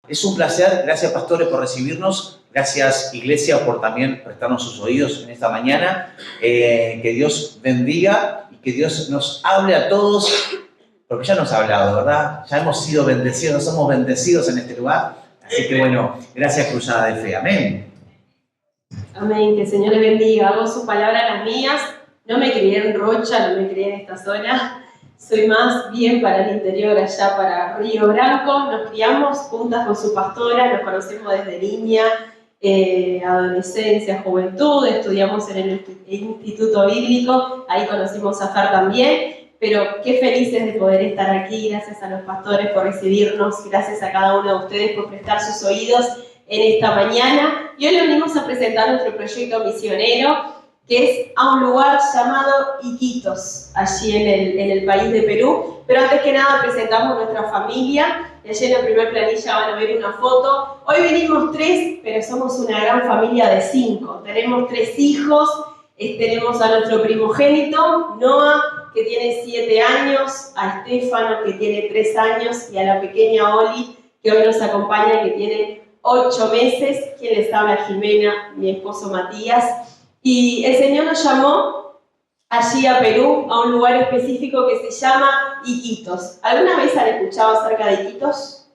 Es un placer, gracias pastores por recibirnos, gracias Iglesia por también prestarnos sus oídos en esta mañana. Que Dios bendiga y que Dios nos hable a todos, porque ya nos ha hablado, ¿verdad? Ya hemos sido bendecidos, somos bendecidos en este lugar. Así que bueno, gracias Cruzada de Fe, amén. Amén, que el Señor les bendiga. Hago su palabra las mías. No me crié en Rocha, no me crié en esta zona. Soy más bien para el interior, allá para Río Branco. Nos criamos juntas con su pastora, nos conocemos desde niña, adolescencia, juventud. Estudiamos en el Instituto Bíblico, ahí conocimos a Fer también. Pero qué felices de poder estar aquí. Gracias a los pastores por recibirnos, gracias a cada uno de ustedes por prestar sus oídos en esta mañana. Y hoy le venimos a presentar nuestro proyecto misionero, que es a un lugar llamado Iquitos, allí en el país de Perú. Pero antes que nada presentamos nuestra familia. Allí en la primera planilla van a ver una foto. Hoy venimos 3, pero somos una gran familia de 5. Tenemos 3 hijos. Tenemos a nuestro primogénito, Noah, que tiene 7 años, a Estefano, que tiene 3 años, y a la pequeña Oli, que hoy nos acompaña, que tiene 8 meses. Quien les habla, Jimena, mi esposo Matías. Y el Señor nos llamó allí a Perú, a un lugar específico que se llama Iquitos. ¿Alguna vez han escuchado acerca de Iquitos?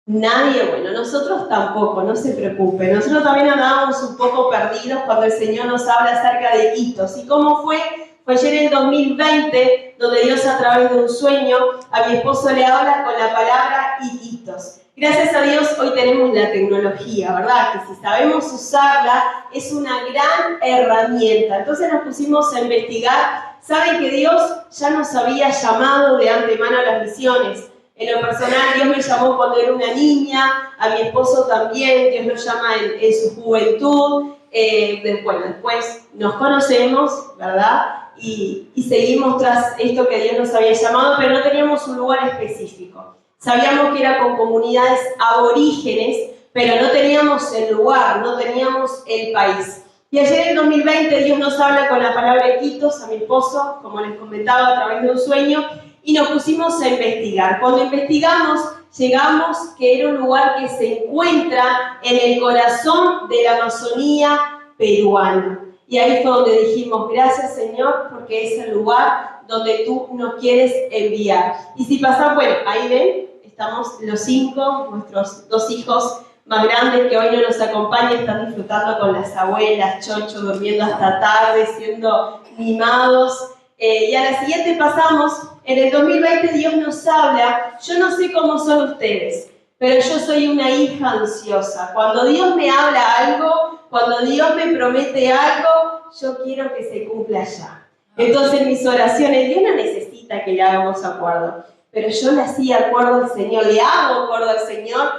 Nadie. Bueno, nosotros tampoco, no se preocupen. Nosotros también andábamos un poco perdidos cuando el Señor nos habla acerca de Iquitos. ¿Y cómo fue? Fue ayer en 2020, donde Dios a través de un sueño a mi esposo le habla con la palabra Iquitos. Gracias a Dios hoy tenemos la tecnología, ¿verdad? Que si sabemos usarla es una gran herramienta. Entonces nos pusimos a investigar. Saben que Dios ya nos había llamado de antemano a las misiones. En lo personal, Dios me llamó cuando era una niña, a mi esposo también, Dios nos llama en su juventud. Después nos conocemos, ¿verdad? Y seguimos tras esto que Dios nos había llamado, pero no teníamos un lugar específico. Sabíamos que era con comunidades aborígenes, pero no teníamos el lugar, no teníamos el país. Y ayer en 2020 Dios nos habla con la palabra Iquitos a mi esposo, como les comentaba, a través de un sueño, y nos pusimos a investigar. Cuando investigamos, llegamos que era un lugar que se encuentra en el corazón de la Amazonía peruana. Y ahí fue donde dijimos, gracias Señor, porque es el lugar donde tú nos quieres enviar. Y si pasamos, bueno, ahí ven, estamos los 5, nuestros 2 hijos más grandes que hoy no nos acompañan, están disfrutando con las abuelas, Chocho, durmiendo hasta tarde, siendo mimados. Y a la siguiente pasamos, en el 2020 Dios nos habla, yo no sé cómo son ustedes, pero yo soy una hija ansiosa. Cuando Dios me habla algo, cuando Dios me promete algo, yo quiero que se cumpla ya. Entonces mis oraciones, Dios no necesita que le hagamos acuerdo, pero yo le hacía acuerdo al Señor, le hago acuerdo al Señor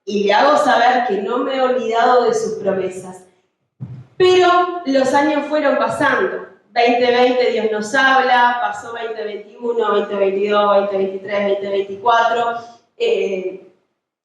y le hago saber que no me he olvidado de sus promesas. Pero los años fueron pasando. 2020 Dios nos habla, pasó 2021, 2022, 2023, 2024.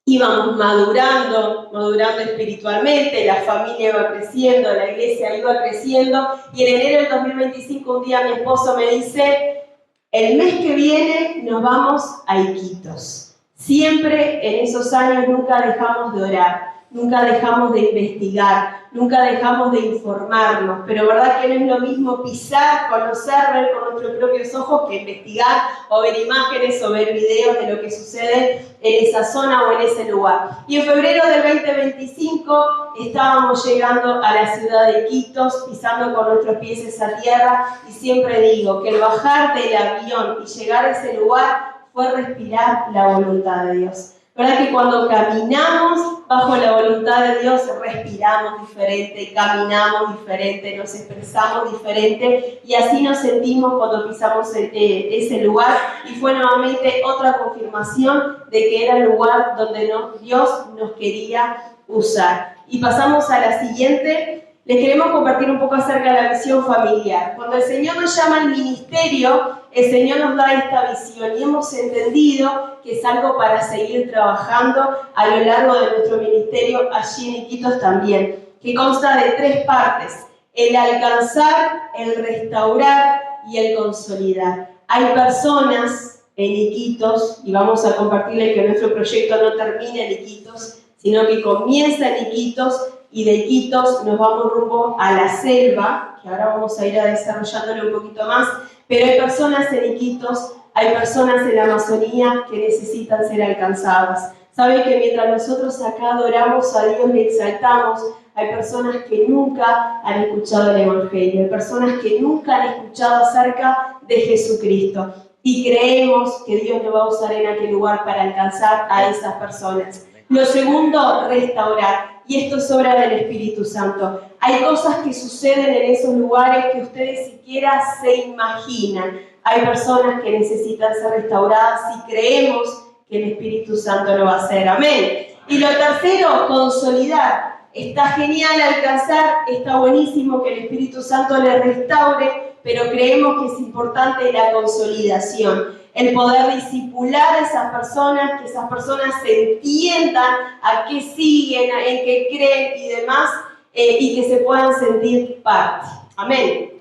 Íbamos madurando espiritualmente, la familia iba creciendo, la iglesia iba creciendo, y en enero del 2025 un día mi esposo me dice, el mes que viene nos vamos a Iquitos. Siempre en esos años nunca dejamos de orar, nunca dejamos de investigar, nunca dejamos de informarnos, pero verdad que no es lo mismo pisar, conocer, ver con nuestros propios ojos que investigar o ver imágenes o ver videos de lo que sucede en esa zona o en ese lugar. Y en febrero del 2025 estábamos llegando a la ciudad de Iquitos, pisando con nuestros pies esa tierra, y siempre digo que el bajar del avión y llegar a ese lugar fue respirar la voluntad de Dios. ¿Verdad que cuando caminamos bajo la voluntad de Dios respiramos diferente, caminamos diferente, nos expresamos diferente, y así nos sentimos cuando pisamos ese lugar? Y fue nuevamente otra confirmación de que era el lugar donde Dios nos quería usar. Y pasamos a la siguiente. Les queremos compartir un poco acerca de la visión familiar. Cuando el Señor nos llama al ministerio, el Señor nos da esta visión y hemos entendido que es algo para seguir trabajando a lo largo de nuestro ministerio allí en Iquitos también, que consta de 3 partes: el alcanzar, el restaurar y el consolidar. Hay personas en Iquitos, y vamos a compartirles que nuestro proyecto no termina en Iquitos, sino que comienza en Iquitos, y de Iquitos nos vamos rumbo a la selva, que ahora vamos a ir desarrollándolo un poquito más, pero hay personas en Iquitos, hay personas en la Amazonía que necesitan ser alcanzadas. Saben que mientras nosotros acá adoramos a Dios, le exaltamos, hay personas que nunca han escuchado el Evangelio, hay personas que nunca han escuchado acerca de Jesucristo. Y creemos que Dios nos va a usar en aquel lugar para alcanzar a esas personas. Lo segundo, restaurar. Y esto es obra del Espíritu Santo. Hay cosas que suceden en esos lugares que ustedes siquiera se imaginan. Hay personas que necesitan ser restauradas y creemos que el Espíritu Santo lo va a hacer. Amén. Y lo tercero, consolidar. Está genial alcanzar, está buenísimo que el Espíritu Santo le restaure, pero creemos que es importante la consolidación, el poder discipular a esas personas, que esas personas se entiendan a qué siguen, en qué creen y demás, y que se puedan sentir parte. Amén.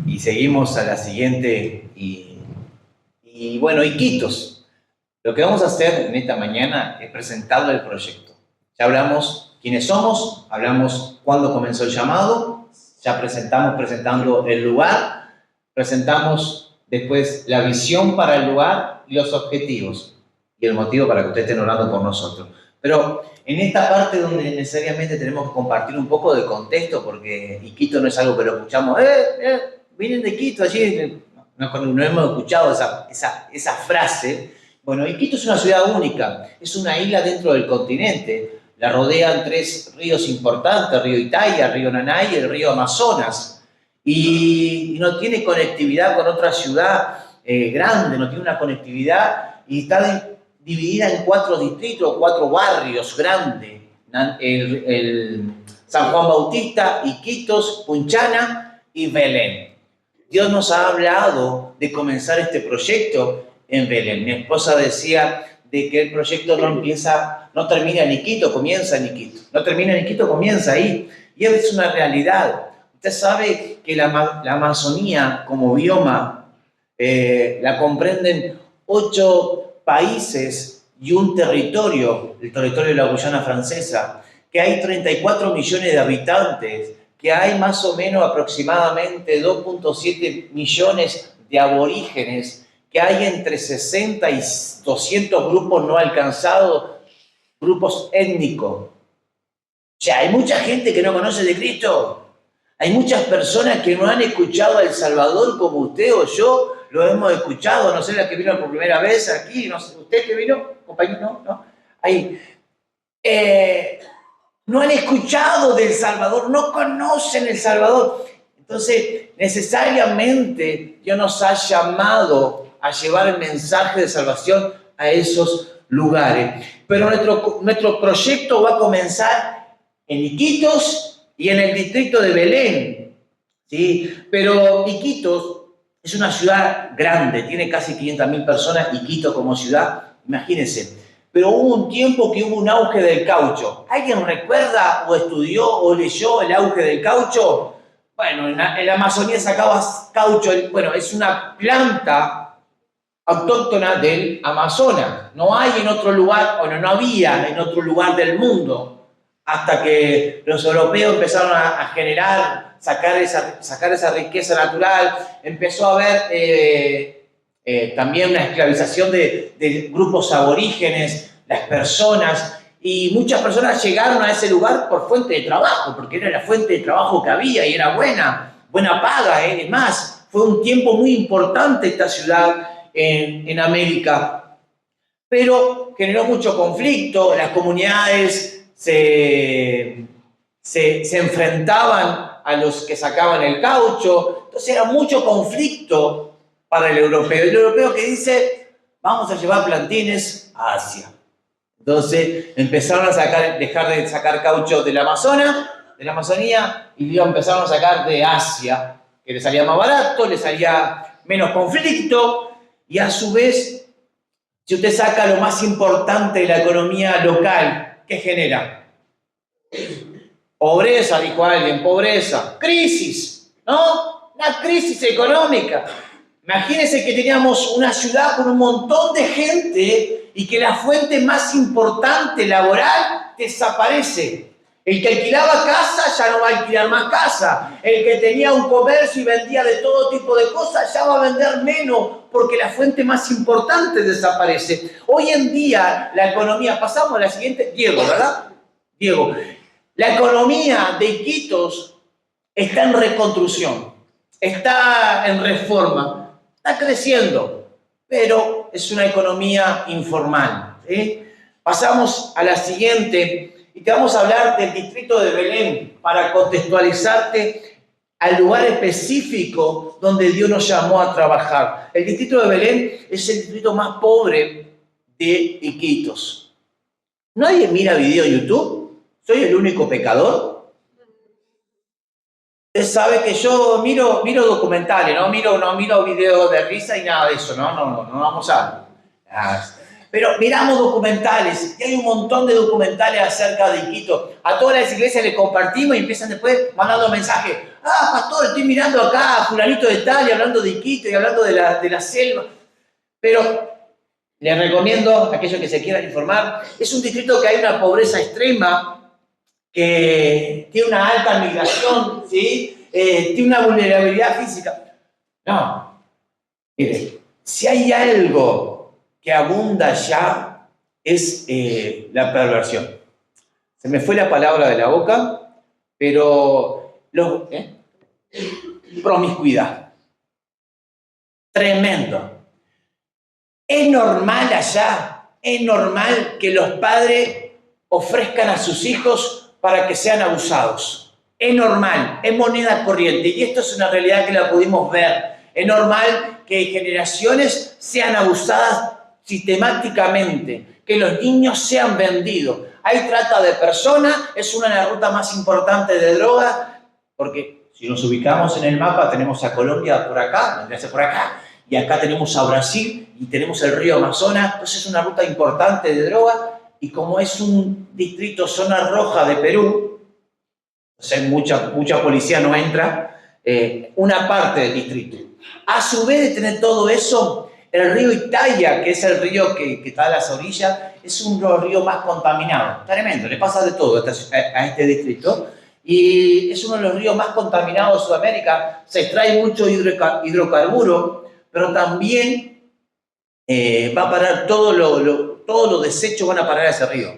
Y seguimos a la siguiente, y bueno, Iquitos. Lo que vamos a hacer en esta mañana es presentarle el proyecto. Ya hablamos quiénes somos, hablamos cuándo comenzó el llamado, ya presentando el lugar, presentamos después la visión para el lugar y los objetivos y el motivo para que ustedes estén orando por nosotros. Pero en esta parte donde necesariamente tenemos que compartir un poco de contexto, porque Iquitos no es algo que lo escuchamos, vienen de Quito, allí no hemos escuchado esa frase. Bueno, Iquitos es una ciudad única, es una isla dentro del continente. La rodean 3 ríos importantes, el río Itaia, el río Nanay y el río Amazonas. Y no tiene conectividad con otra ciudad grande, no tiene una conectividad y está dividida en 4 distritos, 4 barrios grandes. El San Juan Bautista, Iquitos, Punchana y Belén. Dios nos ha hablado de comenzar este proyecto en Belén. Mi esposa decía de que el proyecto no termina en Iquitos, comienza en Iquitos. No termina en Iquitos, comienza ahí. Y es una realidad. Usted sabe que la Amazonía como bioma la comprenden 8 países y un territorio, el territorio de la Guyana Francesa, que hay 34 millones de habitantes, que hay más o menos aproximadamente 2.7 millones de aborígenes, que hay entre 60 y 200 grupos no alcanzados, grupos étnicos. O sea, hay mucha gente que no conoce de Cristo. Hay muchas personas que no han escuchado a El Salvador como usted o yo lo hemos escuchado. No sé, la que vino por primera vez aquí, no sé, ¿usted que vino, compañero? ¿No? Ahí. No han escuchado de El Salvador, no conocen El Salvador. Entonces, necesariamente Dios nos ha llamado a llevar el mensaje de salvación a esos lugares. Pero nuestro proyecto va a comenzar en Iquitos y en el distrito de Belén, ¿sí? Pero Iquitos es una ciudad grande, tiene casi 500.000 personas, Iquitos como ciudad, imagínense. Pero hubo un tiempo que hubo un auge del caucho. ¿Alguien recuerda o estudió o leyó el auge del caucho? Bueno, en la Amazonía sacaba caucho, bueno, es una planta autóctona del Amazonas. No hay en otro lugar, o no había en otro lugar del mundo, hasta que los europeos empezaron a generar, sacar esa riqueza natural. Empezó a haber también una esclavización de grupos aborígenes, las personas, y muchas personas llegaron a ese lugar por fuente de trabajo, porque era la fuente de trabajo que había y era buena paga, es más, fue un tiempo muy importante esta ciudad en América, pero generó mucho conflicto, las comunidades se enfrentaban a los que sacaban el caucho, entonces era mucho conflicto para el europeo. El europeo que dice, vamos a llevar plantines a Asia. Entonces empezaron a dejar de sacar caucho de la Amazonía, y lo empezaron a sacar de Asia, que les salía más barato, les salía menos conflicto, y a su vez, si usted saca lo más importante de la economía local, ¿qué genera? Pobreza, dijo alguien, pobreza, crisis, ¿no? Una crisis económica. Imagínense que teníamos una ciudad con un montón de gente y que la fuente más importante laboral desaparece. El que alquilaba casa ya no va a alquilar más casa. El que tenía un comercio y vendía de todo tipo de cosas ya va a vender menos porque la fuente más importante desaparece. Hoy en día la economía, pasamos a la siguiente, Diego, ¿verdad? Diego, la economía de Iquitos está en reconstrucción, está en reforma, está creciendo, pero es una economía informal, ¿sí? Pasamos a la siguiente. Y te vamos a hablar del distrito de Belén para contextualizarte al lugar específico donde Dios nos llamó a trabajar. El distrito de Belén es el distrito más pobre de Iquitos. ¿Nadie mira video en YouTube? ¿Soy el único pecador? Usted sabe que yo miro documentales, no miro videos de risa y nada de eso, no vamos a... Pero miramos documentales, y hay un montón de documentales acerca de Iquitos. A todas las iglesias le compartimos y empiezan después mandando mensajes. Ah, pastor, estoy mirando acá a fulanito de tal y hablando de Iquitos y hablando de la selva. Pero les recomiendo a aquellos que se quieran informar. Es un distrito que hay una pobreza extrema, que tiene una alta migración, ¿sí? Tiene una vulnerabilidad física. No, mire, si hay algo que abunda ya es la perversión. Se me fue la palabra de la boca, pero promiscuidad. Tremendo. Es normal allá, es normal que los padres ofrezcan a sus hijos para que sean abusados. Es normal, es moneda corriente y esto es una realidad que la pudimos ver. Es normal que generaciones sean abusadas sistemáticamente, que los niños sean vendidos. Hay trata de personas, es una de las rutas más importantes de droga, porque si nos ubicamos en el mapa, tenemos a Colombia por acá, vendría a ser por acá, y acá tenemos a Brasil, y tenemos el río Amazonas, entonces es una ruta importante de droga, y como es un distrito zona roja de Perú, o sea, mucha policía no entra, una parte del distrito. A su vez de tener todo eso, el río Italia, que es el río que está a las orillas, es un río más contaminado. Tremendo, le pasa de todo a este distrito. Y es uno de los ríos más contaminados de Sudamérica. Se extrae mucho hidrocarburo, pero también va a parar todos los desechos van a parar a ese río.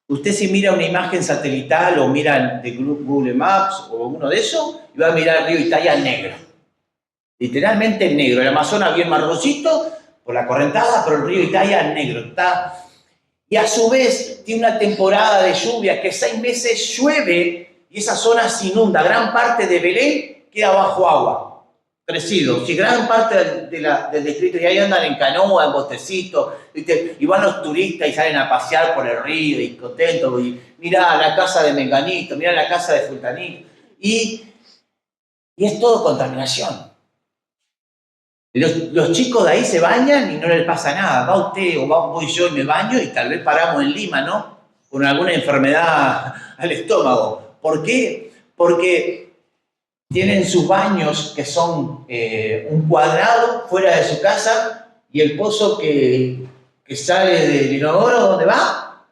Usted si mira una imagen satelital o mira de Google Maps o uno de esos, y va a mirar el río Italia negro. Literalmente negro. El Amazonas bien marroncito por la correntada, pero el río Italia negro. Está. Y a su vez tiene una temporada de lluvia que 6 meses llueve y esa zona se inunda. Gran parte de Belén queda bajo agua, crecido. Si gran parte del distrito, y ahí andan en canoa, en botecito, ¿viste? Y van los turistas y salen a pasear por el río y contentos. Y mirá la casa de Menganito, mirá la casa de Fultanito. Y es todo contaminación. Los chicos de ahí se bañan y no les pasa nada. Va usted o voy yo y me baño y tal vez paramos en Lima, ¿no? Con alguna enfermedad al estómago. ¿Por qué? Porque tienen sus baños que son un cuadrado fuera de su casa y el pozo que sale del inodoro, ¿dónde va?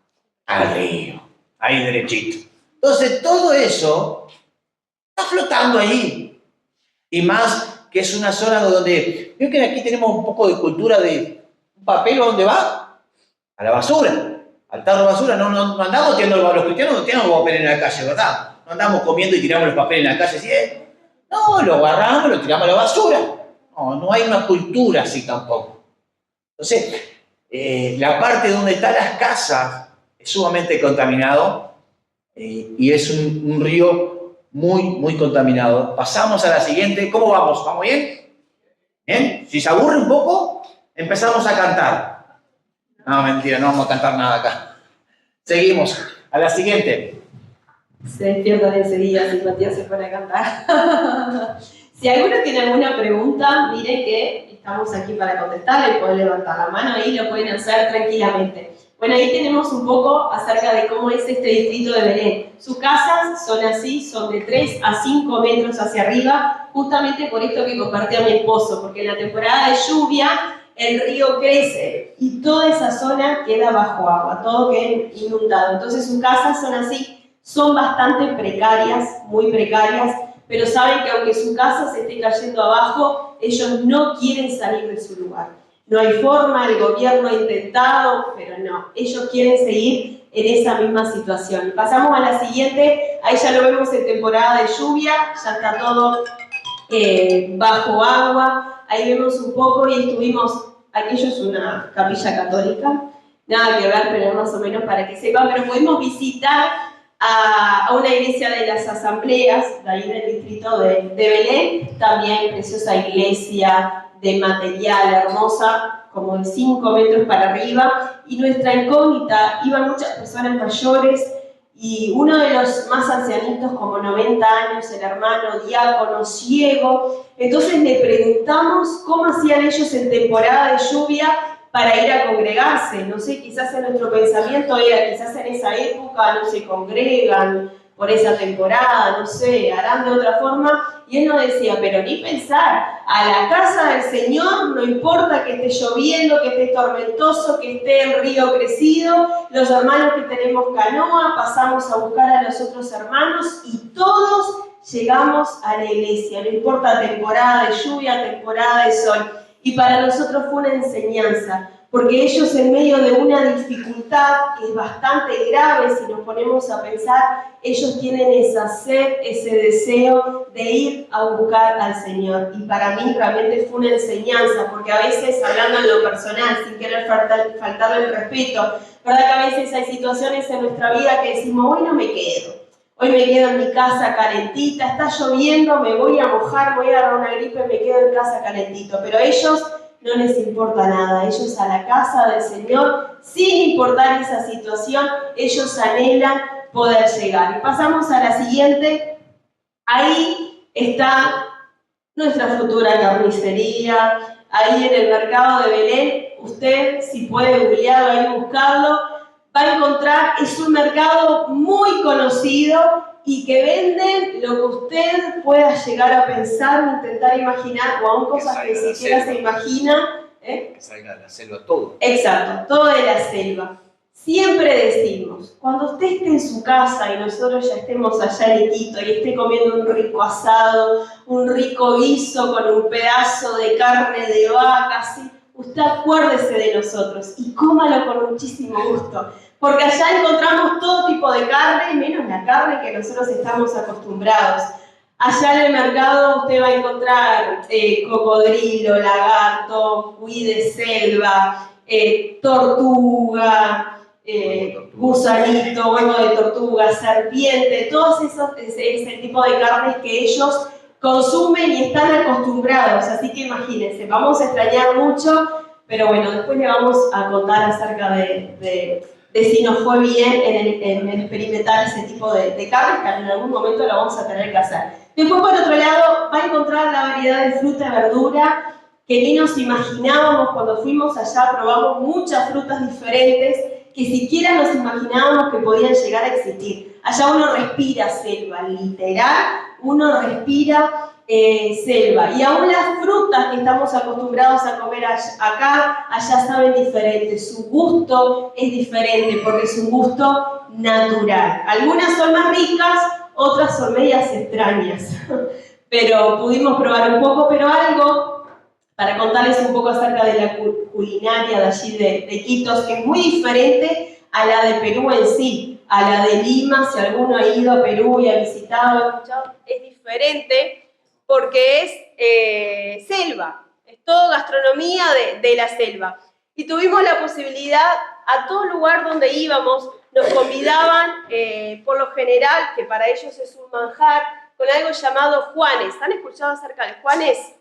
Al río. Ahí derechito. Entonces todo eso está flotando ahí. Y más que es una zona donde, creo que aquí tenemos un poco de cultura de un papel, ¿a dónde va? A la basura, al tarro de basura. No andamos tirando, los cristianos no tiramos papel en la calle, ¿verdad? No andamos comiendo y tiramos los papeles en la calle, ¿sí? No, lo agarramos, lo tiramos a la basura. No hay una cultura así tampoco. Entonces, la parte donde están las casas es sumamente contaminado y es un río muy contaminado. Pasamos a la siguiente. ¿Cómo vamos? ¿Vamos bien? ¿Bien? Si se aburre un poco, empezamos a cantar. No, mentira, no vamos a cantar nada acá. Seguimos. A la siguiente. Se despiertan enseguida, si Matías se pone a cantar. Si alguno tiene alguna pregunta, miren que estamos aquí para contestar, pueden levantar la mano y lo pueden hacer tranquilamente. Bueno, ahí tenemos un poco acerca de cómo es este distrito de Belén. Sus casas son así, son de 3 a 5 metros hacia arriba, justamente por esto que compartía mi esposo, porque en la temporada de lluvia el río crece y toda esa zona queda bajo agua, todo queda inundado. Entonces sus casas son así, son bastante precarias, muy precarias, pero saben que aunque su casa se esté cayendo abajo, ellos no quieren salir de su lugar. No hay forma, el gobierno ha intentado, pero no, ellos quieren seguir en esa misma situación. Pasamos a la siguiente, ahí ya lo vemos en temporada de lluvia, ya está todo bajo agua, ahí vemos un poco y estuvimos, aquello es una capilla católica, nada que ver, pero más o menos para que sepan, pero pudimos visitar a una iglesia de las asambleas, de ahí del distrito de Belén, también preciosa iglesia, de material hermosa, como de 5 metros para arriba, y nuestra incógnita, iban muchas personas mayores, y uno de los más ancianitos, como 90 años, el hermano diácono, ciego, entonces le preguntamos cómo hacían ellos en temporada de lluvia para ir a congregarse, no sé, quizás en nuestro pensamiento era, quizás en esa época no se congregan por esa temporada, no sé, harán de otra forma, y él nos decía, pero ni pensar, a la casa del Señor, no importa que esté lloviendo, que esté tormentoso, que esté el río crecido, los hermanos que tenemos canoa, pasamos a buscar a los otros hermanos y todos llegamos a la iglesia, no importa temporada de lluvia, temporada de sol. Y para nosotros fue una enseñanza, porque ellos en medio de una dificultad que es bastante grave, si nos ponemos a pensar, ellos tienen esa sed, ese deseo de ir a buscar al Señor. Y para mí realmente fue una enseñanza, porque a veces, hablando en lo personal, sin querer faltarle el respeto, ¿verdad que a veces hay situaciones en nuestra vida que decimos, hoy no me quedo? Hoy me quedo en mi casa calentita, está lloviendo, me voy a mojar, voy a agarrar una gripe, me quedo en casa calentito. Pero a ellos no les importa nada, ellos a la casa del Señor, sin importar esa situación, ellos anhelan poder llegar. Y pasamos a la siguiente, ahí está nuestra futura carnicería, ahí en el mercado de Belén, usted si puede googlearlo ahí, buscarlo, va a encontrar, es un mercado muy conocido y que venden lo que usted pueda llegar a pensar o intentar imaginar, o aún cosas que siquiera se imagina. Que salga de la selva todo. Exacto, todo de la selva. Siempre decimos, cuando usted esté en su casa y nosotros ya estemos allá en Iquitos y esté comiendo un rico asado, un rico guiso con un pedazo de carne de vaca, ¿sí? Usted acuérdese de nosotros y cómalo con muchísimo gusto, porque allá encontramos todo tipo de carne, menos la carne que nosotros estamos acostumbrados. Allá en el mercado usted va a encontrar cocodrilo, lagarto, cuy de selva, tortuga, gusanito, huevo de tortuga, serpiente, todos ese tipo de carnes que ellos consumen y están acostumbrados, así que imagínense, vamos a extrañar mucho, pero bueno, después le vamos a contar acerca de si nos fue bien en experimentar ese tipo de carnes, que en algún momento lo vamos a tener que hacer. Después, por otro lado, va a encontrar la variedad de fruta y verdura que ni nos imaginábamos cuando fuimos allá, probamos muchas frutas diferentes que siquiera nos imaginábamos que podían llegar a existir. Allá uno respira selva, literal, uno respira selva. Y aún las frutas que estamos acostumbrados a comer acá, allá saben diferente. Su gusto es diferente porque es un gusto natural. Algunas son más ricas, otras son medias extrañas. Pero pudimos probar un poco, pero algo para contarles un poco acerca de la culinaria de allí de Iquitos, que es muy diferente a la de Perú en sí, a la de Lima, si alguno ha ido a Perú y ha visitado, es diferente porque es selva, es todo gastronomía de la selva. Y tuvimos la posibilidad, a todo lugar donde íbamos, nos convidaban, por lo general, que para ellos es un manjar, con algo llamado Juanes. ¿Han escuchado acerca de Juanes?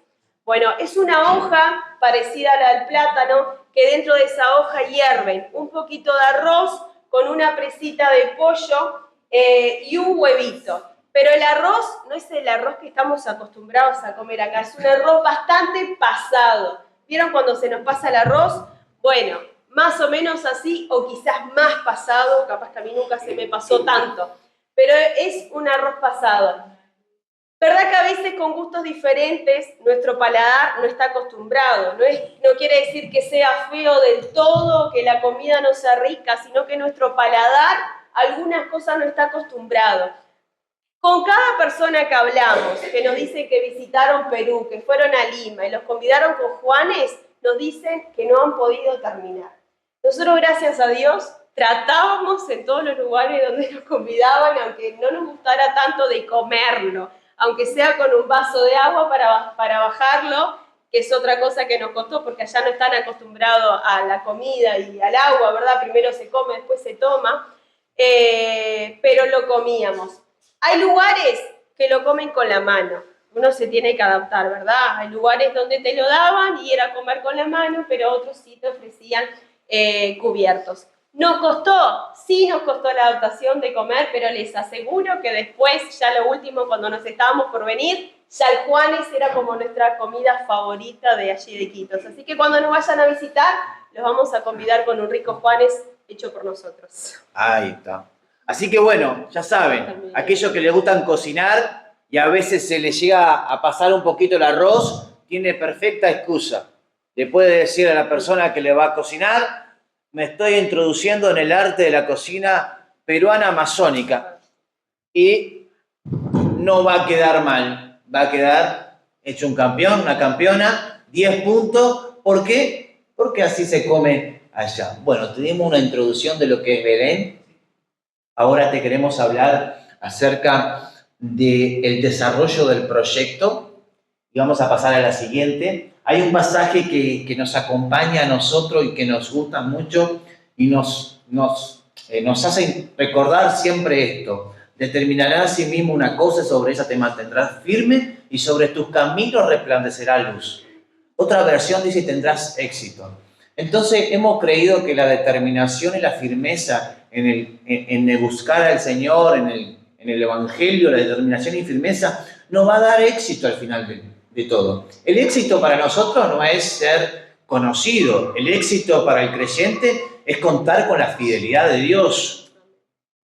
Bueno, es una hoja parecida a la del plátano, que dentro de esa hoja hierven un poquito de arroz con una presita de pollo y un huevito. Pero el arroz no es el arroz que estamos acostumbrados a comer acá, es un arroz bastante pasado. ¿Vieron cuando se nos pasa el arroz? Bueno, más o menos así, o quizás más pasado, capaz que a mí nunca se me pasó tanto, pero es un arroz pasado. ¿Verdad que a veces con gustos diferentes nuestro paladar no está acostumbrado? No quiere decir que sea feo del todo, que la comida no sea rica, sino que nuestro paladar a algunas cosas no está acostumbrado. Con cada persona que hablamos, que nos dice que visitaron Perú, que fueron a Lima y los convidaron con Juanes, nos dicen que no han podido terminar. Nosotros, gracias a Dios, tratábamos en todos los lugares donde nos convidaban, aunque no nos gustara tanto, de comerlo, aunque sea con un vaso de agua para bajarlo, que es otra cosa que nos costó, porque allá no están acostumbrados a la comida y al agua, ¿verdad? Primero se come, después se toma, pero lo comíamos. Hay lugares que lo comen con la mano, uno se tiene que adaptar, ¿verdad? Hay lugares donde te lo daban y era comer con la mano, pero otros sí te ofrecían cubiertos. Nos costó la adaptación de comer, pero les aseguro que después, ya lo último, cuando nos estábamos por venir, ya el Juanes era como nuestra comida favorita de allí de Iquitos. Así que cuando nos vayan a visitar, los vamos a convidar con un rico Juanes hecho por nosotros. Ahí está. Así que bueno, ya saben, aquellos que les gustan cocinar y a veces se les llega a pasar un poquito el arroz, tiene perfecta excusa. Le puede decir a la persona que le va a cocinar: me estoy introduciendo en el arte de la cocina peruana amazónica, y no va a quedar mal, va a quedar hecho un campeón, una campeona, 10 puntos. ¿Por qué? Porque así se come allá. Bueno, te dimos una introducción de lo que es Belén. Ahora te queremos hablar acerca del desarrollo del proyecto y vamos a pasar a la siguiente. Hay un pasaje que nos acompaña a nosotros y que nos gusta mucho y nos hace recordar siempre esto: determinará a sí mismo una cosa, sobre esa te mantendrás firme y sobre tus caminos resplandecerá luz. Otra versión dice: tendrás éxito. Entonces hemos creído que la determinación y la firmeza en el buscar al Señor, en el Evangelio, la determinación y firmeza nos va a dar éxito al final de todo. El éxito para nosotros no es ser conocido. El éxito para el creyente es contar con la fidelidad de Dios.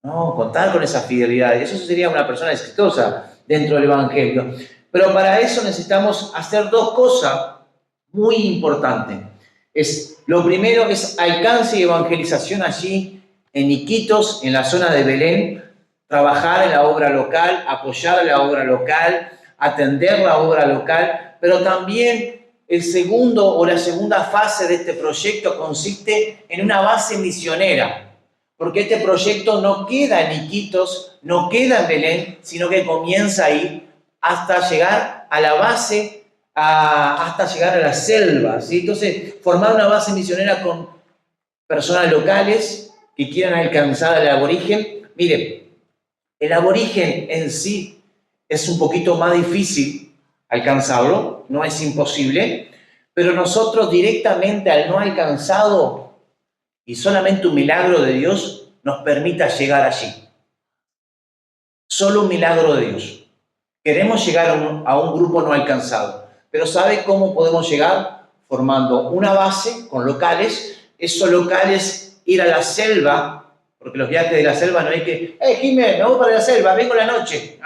No, contar con esa fidelidad. Eso sería una persona exitosa dentro del Evangelio. Pero para eso necesitamos hacer dos cosas muy importantes. Lo primero es alcance y evangelización allí en Iquitos, en la zona de Belén, trabajar en la obra local, apoyar la obra local, atender la obra local, pero también el segundo o la segunda fase de este proyecto consiste en una base misionera, porque este proyecto no queda en Iquitos, no queda en Belén, sino que comienza ahí hasta llegar a la base, hasta llegar a la selva, ¿sí? Entonces, formar una base misionera con personas locales que quieran alcanzar al aborigen. Miren, el aborigen en sí es un poquito más difícil alcanzarlo, no es imposible, pero nosotros directamente al no alcanzado, y solamente un milagro de Dios nos permita llegar allí. Solo un milagro de Dios. Queremos llegar a un grupo no alcanzado, pero ¿sabe cómo podemos llegar? Formando una base con locales. Esos locales, ir a la selva, porque los viajes de la selva no hay que, Jiménez, me voy para la selva, vengo la noche.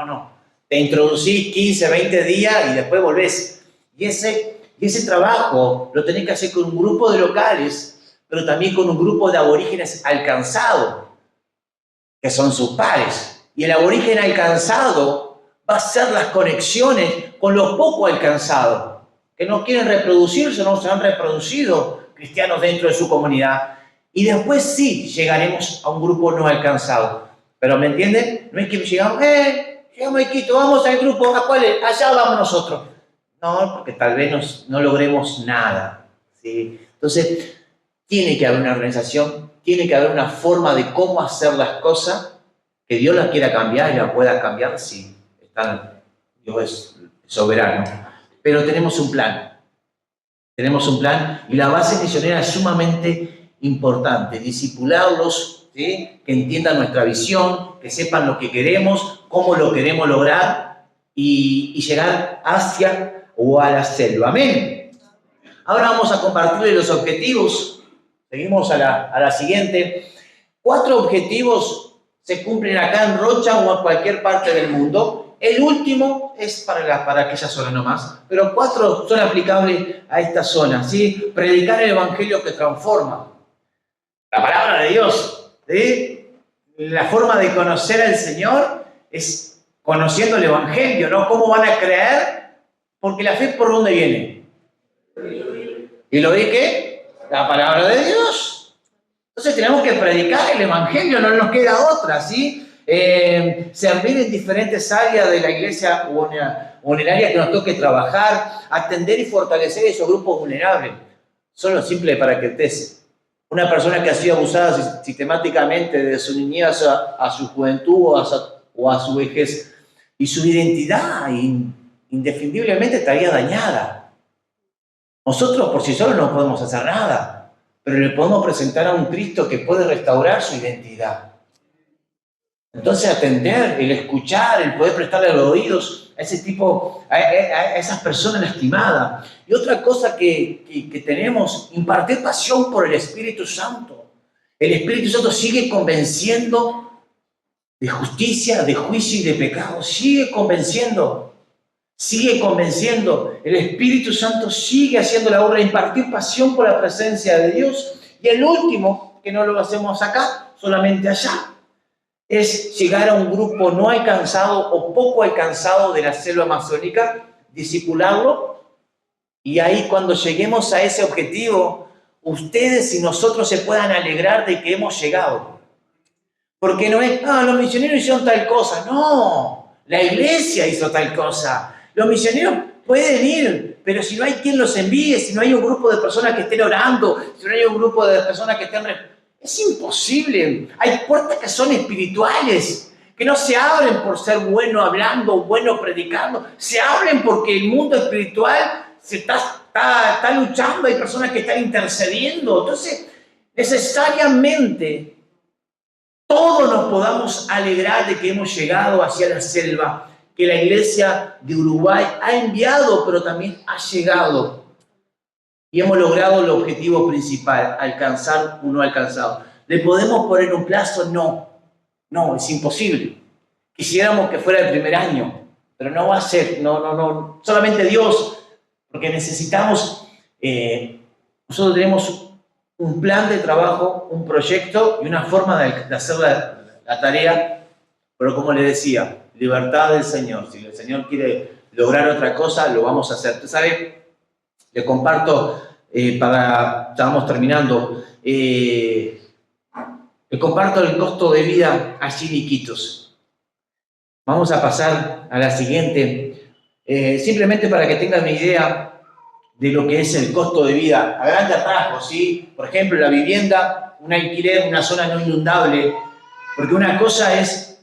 No. Te introducís 15, 20 días y después volvés. Y ese trabajo lo tenés que hacer con un grupo de locales, pero también con un grupo de aborígenes alcanzados, que son sus pares. Y el aborigen alcanzado va a hacer las conexiones con los poco alcanzados, que no quieren reproducirse, no se han reproducido cristianos dentro de su comunidad. Y después sí llegaremos a un grupo no alcanzado. Pero ¿me entienden? No es que llegamos a Iquitos, vamos al grupo, ¿a cuál es? Allá vamos nosotros. No, porque tal vez no logremos nada, ¿sí? Entonces, tiene que haber una organización, tiene que haber una forma de cómo hacer las cosas, que Dios las quiera cambiar y las pueda cambiar, sí. Dios es soberano. Pero tenemos un plan. Tenemos un plan y la base misionera es sumamente importante. Discipularlos, ¿sí? Que entiendan nuestra visión, que sepan lo que queremos, cómo lo queremos lograr y llegar hacia o a la selva. Amén. Ahora vamos a compartirles los objetivos, Seguimos a la siguiente. 4 objetivos se cumplen acá en Rocha o en cualquier parte del mundo. El último es para aquella zona nomás, pero 4 son aplicables a esta zona, ¿sí? Predicar el evangelio que transforma. La palabra de Dios, ¿sí? La forma de conocer al Señor es conociendo el evangelio, ¿no? ¿Cómo van a creer? Porque la fe, ¿por dónde viene? ¿Y lo de qué? La palabra de Dios. Entonces tenemos que predicar el evangelio, no nos queda otra, ¿sí? Servir en diferentes áreas de la iglesia o en el área que nos toque trabajar, atender y fortalecer esos grupos vulnerables. Solo simple para que estés. Una persona que ha sido abusada sistemáticamente desde su niñez a su juventud o a su vejez, y su identidad indefendiblemente estaría dañada. Nosotros por sí solos no podemos hacer nada, pero le podemos presentar a un Cristo que puede restaurar su identidad. Entonces atender, el escuchar, el poder prestarle los oídos a ese tipo, a esas personas lastimadas. Y otra cosa que tenemos, impartir pasión por el Espíritu Santo. El Espíritu Santo sigue convenciendo de justicia, de juicio y de pecado. Sigue convenciendo. El Espíritu Santo sigue haciendo la obra de impartir pasión por la presencia de Dios. Y el último, que no lo hacemos acá, solamente allá, es llegar a un grupo no alcanzado o poco alcanzado de la selva amazónica, discipularlo, y ahí cuando lleguemos a ese objetivo, ustedes y nosotros se puedan alegrar de que hemos llegado. Porque no es, los misioneros hicieron tal cosa. No, la iglesia hizo tal cosa. Los misioneros pueden ir, pero si no hay quien los envíe, si no hay un grupo de personas que estén orando, si no hay un grupo de personas que estén... Es imposible. Hay puertas que son espirituales, que no se abren por ser bueno hablando, bueno predicando. Se abren porque el mundo espiritual está luchando, hay personas que están intercediendo. Entonces, necesariamente, todos nos podamos alegrar de que hemos llegado hacia la selva, que la iglesia de Uruguay ha enviado, pero también ha llegado. Y hemos logrado el objetivo principal, alcanzar un no alcanzado. ¿Le podemos poner un plazo? No, es imposible. Quisiéramos que fuera el primer año, pero no va a ser, no. Solamente Dios, porque necesitamos, nosotros tenemos un plan de trabajo, un proyecto y una forma de hacer la tarea, pero como le decía, libertad del Señor. Si el Señor quiere lograr otra cosa, lo vamos a hacer. ¿Usted sabe? Le comparto, estábamos terminando, le comparto el costo de vida allí en Iquitos. Vamos a pasar a la siguiente, simplemente para que tengan una idea de lo que es el costo de vida, a grandes rasgos, ¿sí? Por ejemplo, la vivienda, un alquiler, una zona no inundable, porque una cosa es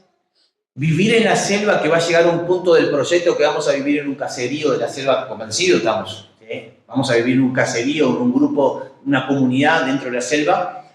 vivir en la selva, que va a llegar a un punto del proyecto que vamos a vivir en un caserío de la selva, convencidos estamos, ¿sí? Vamos a vivir en un caserío, en un grupo, una comunidad dentro de la selva,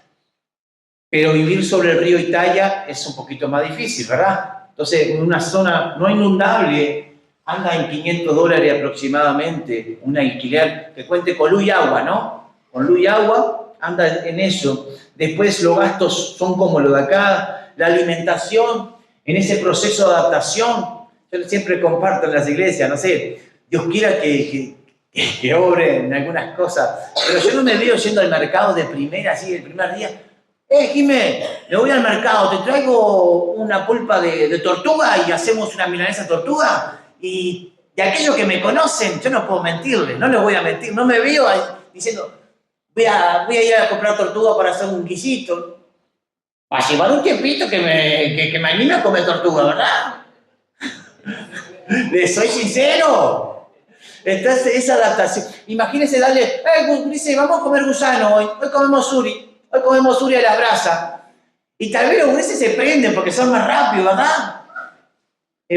pero vivir sobre el río Italia es un poquito más difícil, ¿verdad? Entonces, en una zona no inundable, anda en $500 aproximadamente un alquiler que cuente con luz y agua, ¿no? Con luz y agua, anda en eso. Después los gastos son como los de acá, la alimentación, en ese proceso de adaptación. Yo siempre comparto en las iglesias, no sé, Dios quiera que obre en algunas cosas, pero yo no me veo yendo al mercado de primera, así, el primer día. Jimé, me voy al mercado, te traigo una pulpa de tortuga y hacemos una milanesa tortuga. Y de aquellos que me conocen, yo no puedo mentirles, no les voy a mentir, no me veo diciendo, voy a ir a comprar tortuga para hacer un guisito. Va a llevar un tiempito que me anime a comer tortuga, ¿verdad? Les soy sincero. Entonces, esa adaptación. Imagínense darle, dice, vamos a comer gusano hoy comemos suri. Hoy comemos suri a la brasa. Y tal vez los gurises se prenden porque son más rápidos, ¿verdad?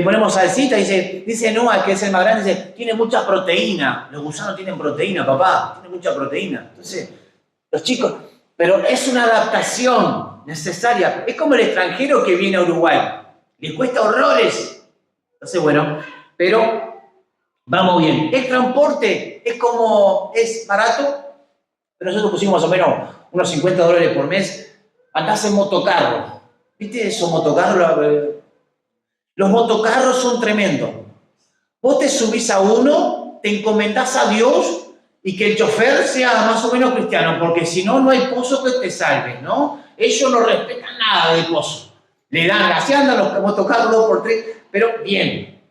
Ponemos salsita, dice Noah, que es el más grande, dice, tiene mucha proteína. Los gusanos tienen proteína, papá, tienen mucha proteína. Entonces, los chicos, pero es una adaptación necesaria. Es como el extranjero que viene a Uruguay. Le cuesta horrores. Entonces, bueno, pero vamos bien. El transporte es barato. pero nosotros pusimos más o menos unos $50 por mes, andás en motocarro. ¿Viste esos motocarros? Los motocarros son tremendos. Vos te subís a uno, te encomendás a Dios y que el chofer sea más o menos cristiano, porque si no, no hay pozo que te salve, ¿no? Ellos no respetan nada del pozo. Le dan, así andan los motocarros 2x3, pero bien,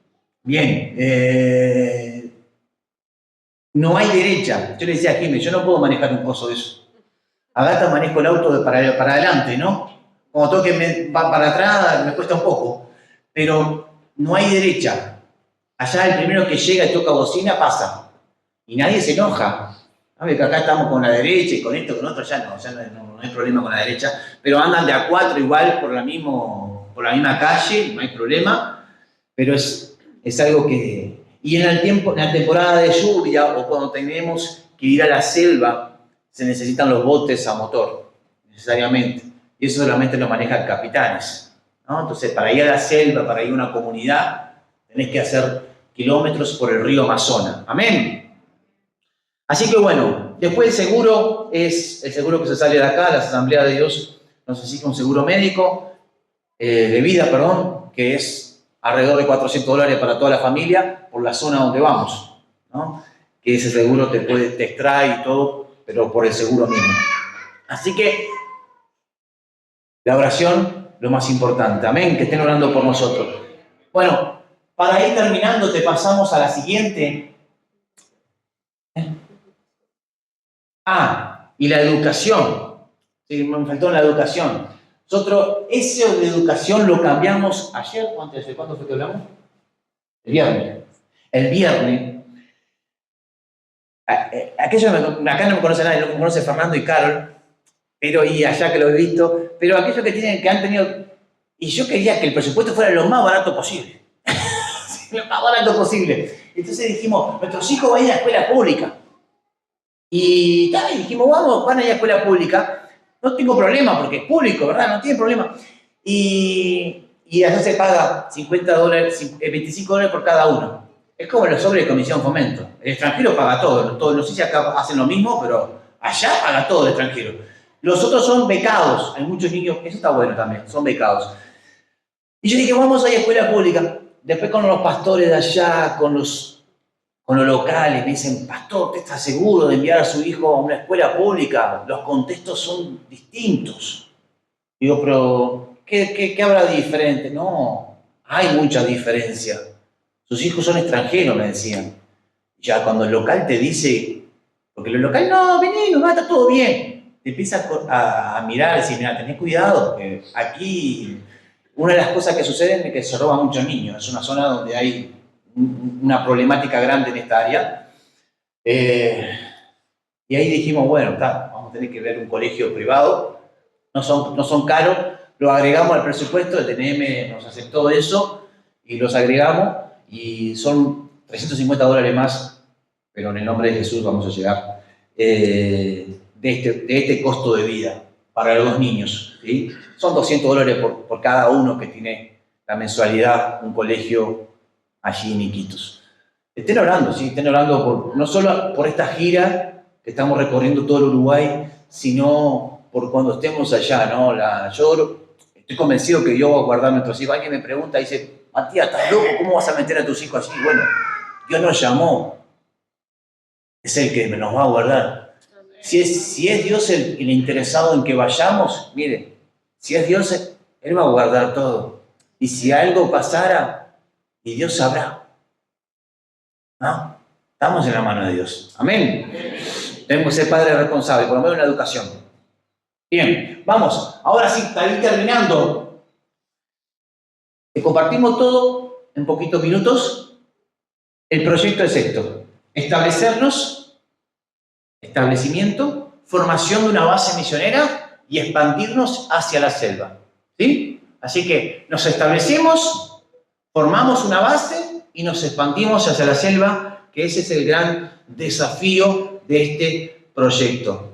bien. No hay derecha. Yo le decía a Jiménez, yo no puedo manejar un pozo de eso. A Gata manejo el auto para adelante, ¿no? Como tengo que me va para atrás, me cuesta un poco. Pero no hay derecha. Allá el primero que llega y toca bocina pasa. Y nadie se enoja. A ver, que acá estamos con la derecha y con esto, con otro, ya no hay problema con la derecha. Pero andan de a 4 igual por la misma calle, no hay problema. Pero es algo que... Y en la temporada de lluvia o cuando tenemos que ir a la selva, se necesitan los botes a motor, necesariamente. Y eso solamente lo manejan capitanes, ¿no? Entonces, para ir a la selva, para ir a una comunidad, tenés que hacer kilómetros por el río Amazonas. Amén. Así que bueno, después el seguro es el seguro que se sale de acá, la Asamblea de Dios nos exige un seguro médico, de vida, perdón, que es alrededor de $400 para toda la familia por la zona donde vamos, ¿no? Que ese seguro te extrae y todo, pero por el seguro mismo. Así que la oración, lo más importante. Amén, que estén orando por nosotros. Bueno, para ir terminando, te pasamos a la siguiente. Y la educación. Sí, me faltó la educación. Nosotros, eso de educación lo cambiamos ayer, ¿cuándo fue que hablamos? El viernes. El viernes. Acá no me conoce nadie, no me conoce Fernando y Carol, pero y allá que lo he visto, pero aquellos que han tenido, y yo quería que el presupuesto fuera lo más barato posible, lo más barato posible. Entonces dijimos, nuestros hijos van a ir a la escuela pública, y dijimos, van a ir a la escuela pública, no tengo problema porque es público, ¿verdad? No tiene problema. Y allá se paga $50, $25 por cada uno. Es como los sobres de comisión fomento. El extranjero paga todo. No sé si acá hacen lo mismo, pero allá paga todo el extranjero. Los otros son becados. Hay muchos niños, eso está bueno también, son becados. Y yo dije, vamos a ir a escuela pública. Después con los pastores de allá, con los locales, me dicen, pastor, ¿usted está seguro de enviar a su hijo a una escuela pública? Los contextos son distintos. Digo, pero ¿qué habrá de diferente? No, hay mucha diferencia. Sus hijos son extranjeros, me decían. Ya cuando el local te dice, porque el local, no, vení, no, está todo bien. Te empieza a mirar y decir, mira, tenés cuidado, porque aquí una de las cosas que suceden es que se roban muchos niños. Es una zona donde hay una problemática grande en esta área. Y ahí dijimos, bueno, vamos a tener que ver un colegio privado. No son caros, lo agregamos al presupuesto, el TNM nos aceptó eso y los agregamos. Y son $350 más, pero en el nombre de Jesús vamos a llegar, de este costo de vida para los 2 niños, ¿sí? Son $200 por cada uno que tiene la mensualidad, un colegio allí en Iquitos. Estén orando, ¿sí? Estén orando no solo por esta gira que estamos recorriendo todo el Uruguay, sino por cuando estemos allá, ¿no? Yo estoy convencido que Dios va a guardar a nuestros hijos. Alguien me pregunta, dice, Matías, ¿estás loco? ¿Cómo vas a meter a tus hijos allí? Bueno, Dios nos llamó. Es el que nos va a guardar. Si es Dios el interesado en que vayamos, mire, si es Dios, Él va a guardar todo. Y si algo pasara, y Dios sabrá. ¿No? Estamos en la mano de Dios. Amén. Tenemos que ser padres responsables, por lo menos en la educación. Bien, vamos. Ahora sí, para ir terminando. Compartimos todo en poquitos minutos. El proyecto es esto: establecimiento, formación de una base misionera y expandirnos hacia la selva. ¿Sí? Así que nos establecemos, formamos una base y nos expandimos hacia la selva, que ese es el gran desafío de este proyecto.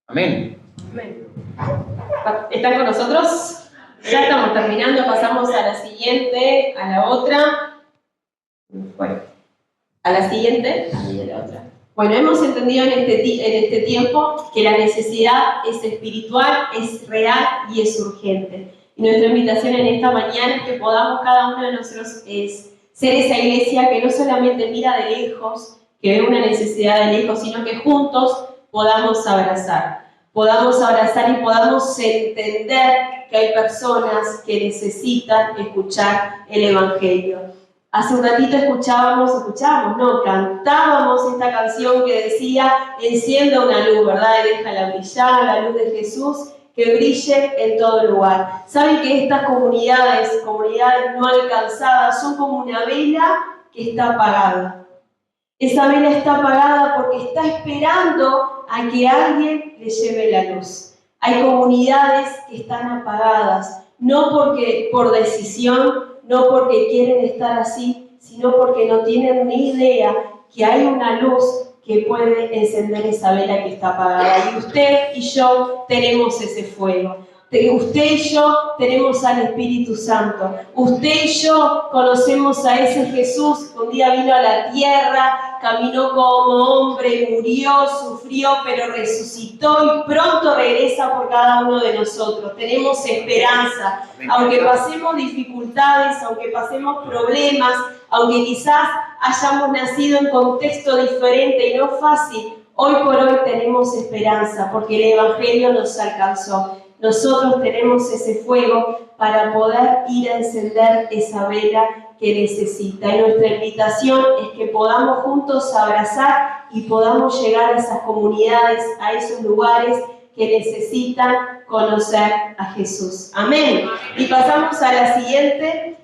Amén. Amén. ¿Están con nosotros? Ya estamos terminando, pasamos a la siguiente, a la otra. Bueno, a la siguiente, a la otra. Bueno, hemos entendido en este tiempo que la necesidad es espiritual, es real y es urgente. Y nuestra invitación en esta mañana es que podamos cada uno de nosotros ser esa iglesia que no solamente mira de lejos, que ve una necesidad de lejos, sino que juntos podamos abrazar y podamos entender que hay personas que necesitan escuchar el Evangelio. Hace un ratito cantábamos esta canción que decía, encienda una luz, ¿verdad? Y déjala brillar, la luz de Jesús, que brille en todo lugar. ¿Saben que estas comunidades no alcanzadas, son como una vela que está apagada? Esa vela está apagada porque está esperando a que alguien le lleve la luz. Hay comunidades que están apagadas, no por decisión, no porque quieren estar así, sino porque no tienen ni idea que hay una luz que puede encender esa vela que está apagada. Y usted y yo tenemos ese fuego. Usted y yo tenemos al Espíritu Santo. Usted y yo conocemos a ese Jesús que un día vino a la tierra, caminó como hombre, murió, sufrió, pero resucitó y pronto regresa por cada uno de nosotros. Tenemos esperanza. Aunque pasemos dificultades, aunque pasemos problemas, aunque quizás hayamos nacido en contexto diferente y no fácil, hoy por hoy tenemos esperanza porque el Evangelio nos alcanzó. Nosotros tenemos ese fuego para poder ir a encender esa vela que necesita. Y nuestra invitación es que podamos juntos abrazar y podamos llegar a esas comunidades, a esos lugares que necesitan conocer a Jesús. Amén. Y pasamos a la siguiente.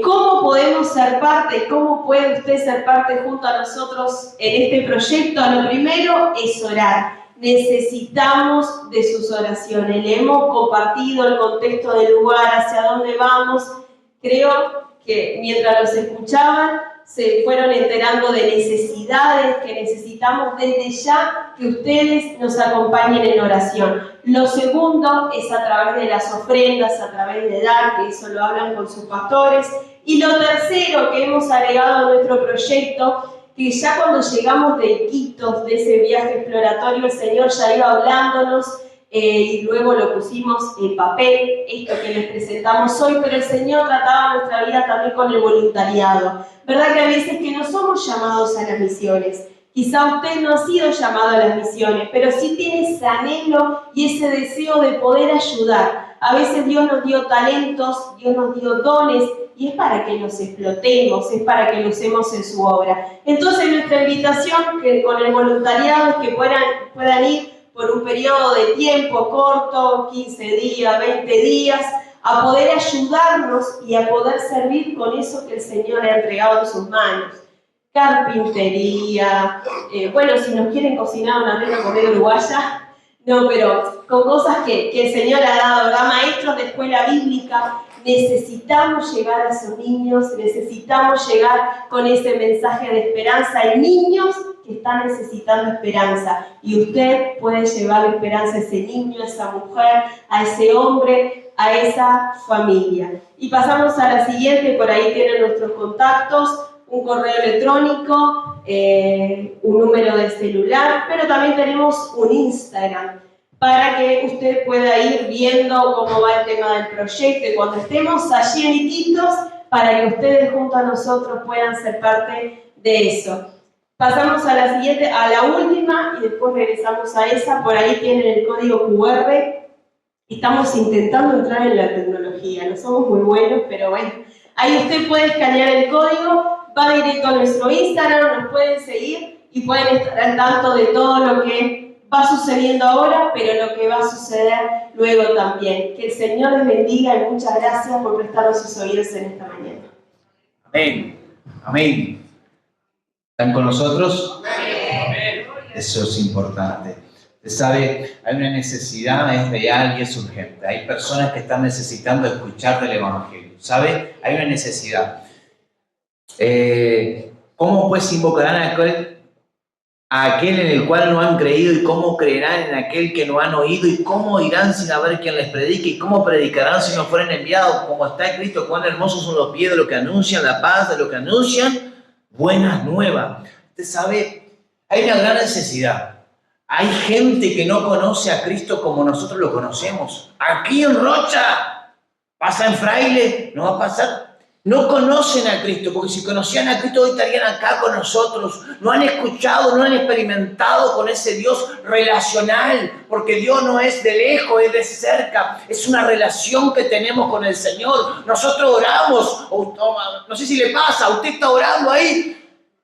¿Cómo podemos ser parte? ¿Cómo puede usted ser parte junto a nosotros en este proyecto? Lo primero es orar. Necesitamos de sus oraciones. Le hemos compartido el contexto del lugar, hacia dónde vamos. Creo que mientras los escuchaban, se fueron enterando de necesidades que necesitamos desde ya que ustedes nos acompañen en oración. Lo segundo es a través de las ofrendas, a través de dar, que eso lo hablan con sus pastores. Y lo tercero que hemos agregado a nuestro proyecto, que ya cuando llegamos de Iquitos, de ese viaje exploratorio, el Señor ya iba hablándonos y luego lo pusimos en papel, esto que les presentamos hoy, pero el Señor trataba nuestra vida también con el voluntariado. ¿Verdad que a veces que no somos llamados a las misiones? Quizá usted no ha sido llamado a las misiones, pero sí tiene ese anhelo y ese deseo de poder ayudar. A veces Dios nos dio talentos, Dios nos dio dones, y es para que los explotemos, es para que lo usemos en su obra. Entonces nuestra invitación que con el voluntariado es que puedan ir por un periodo de tiempo corto, 15 días, 20 días, a poder ayudarnos y a poder servir con eso que el Señor ha entregado en sus manos. Carpintería, si nos quieren cocinar una rica comida uruguaya, no, pero con cosas que el Señor ha dado, ¿verdad? Maestros de escuela bíblica. Necesitamos llegar a esos niños, necesitamos llegar con ese mensaje de esperanza. Hay niños que están necesitando esperanza y usted puede llevar la esperanza a ese niño, a esa mujer, a ese hombre, a esa familia. Y pasamos a la siguiente, por ahí tienen nuestros contactos, un correo electrónico, un número de celular, pero también tenemos un Instagram, para que usted pueda ir viendo cómo va el tema del proyecto y cuando estemos allí en Iquitos, para que ustedes junto a nosotros puedan ser parte de eso. Pasamos a la siguiente, a la última y después regresamos a esa. Por ahí tienen el código QR. Estamos intentando entrar en la tecnología, no somos muy buenos, pero bueno. Ahí usted puede escanear el código, va directo a nuestro Instagram, nos pueden seguir y pueden estar al tanto de todo lo que va sucediendo ahora, pero lo que va a suceder luego también. Que el Señor les bendiga y muchas gracias por prestarnos sus oídos en esta mañana. Amén. Amén. ¿Están con nosotros? Amén. Eso es importante. Usted sabe, hay una necesidad, es real y es urgente. Hay personas que están necesitando escuchar del Evangelio. ¿Sabe? Hay una necesidad. ¿Cómo pues invocarán a aquel en el cual no han creído y cómo creerán en aquel que no han oído y cómo irán sin haber quien les predique y cómo predicarán si no fueren enviados? Como está escrito, cuán hermosos son los pies de los que anuncian la paz, de los que anuncian buenas nuevas. Usted sabe, Hay una gran necesidad. Hay gente que no conoce a Cristo como nosotros lo conocemos. Aquí en Rocha, pasa en Fraile, no va a pasar. No conocen a Cristo, porque si conocían a Cristo hoy estarían acá con nosotros. No han escuchado, no han experimentado con ese Dios relacional, porque Dios no es de lejos, es de cerca. Es una relación que tenemos con el Señor. Nosotros oramos, no sé si le pasa, usted está orando ahí,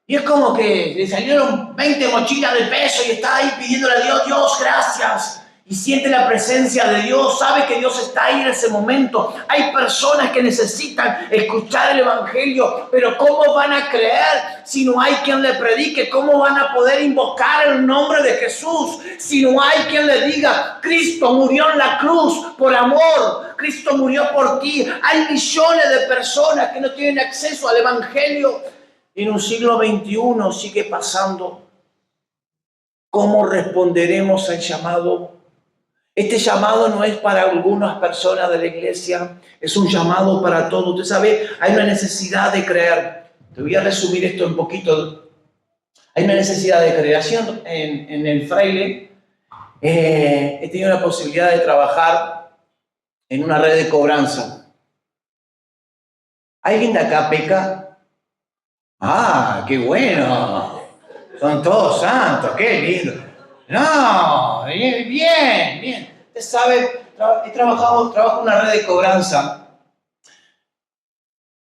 y es como que le salieron 20 mochilas de peso y está ahí pidiéndole a Dios, Dios, gracias. Y siente la presencia de Dios, sabe que Dios está ahí en ese momento. Hay personas que necesitan escuchar el Evangelio, pero ¿cómo van a creer si no hay quien le predique? ¿Cómo van a poder invocar el nombre de Jesús si no hay quien le diga, Cristo murió en la cruz por amor, Cristo murió por ti? Hay millones de personas que no tienen acceso al Evangelio. Y en un siglo XXI sigue pasando. ¿Cómo responderemos al llamado? Este llamado no es para algunas personas de la iglesia, es un llamado para todos. Usted sabe, hay una necesidad de creer. Te voy a resumir esto un poquito. Hay una necesidad de creación en el Fraile. He tenido la posibilidad de trabajar en una red de cobranza. ¿Alguien de acá peca? ¡Ah, qué bueno! Son todos santos, qué lindo. No, bien. Usted sabe, trabajo en una red de cobranza.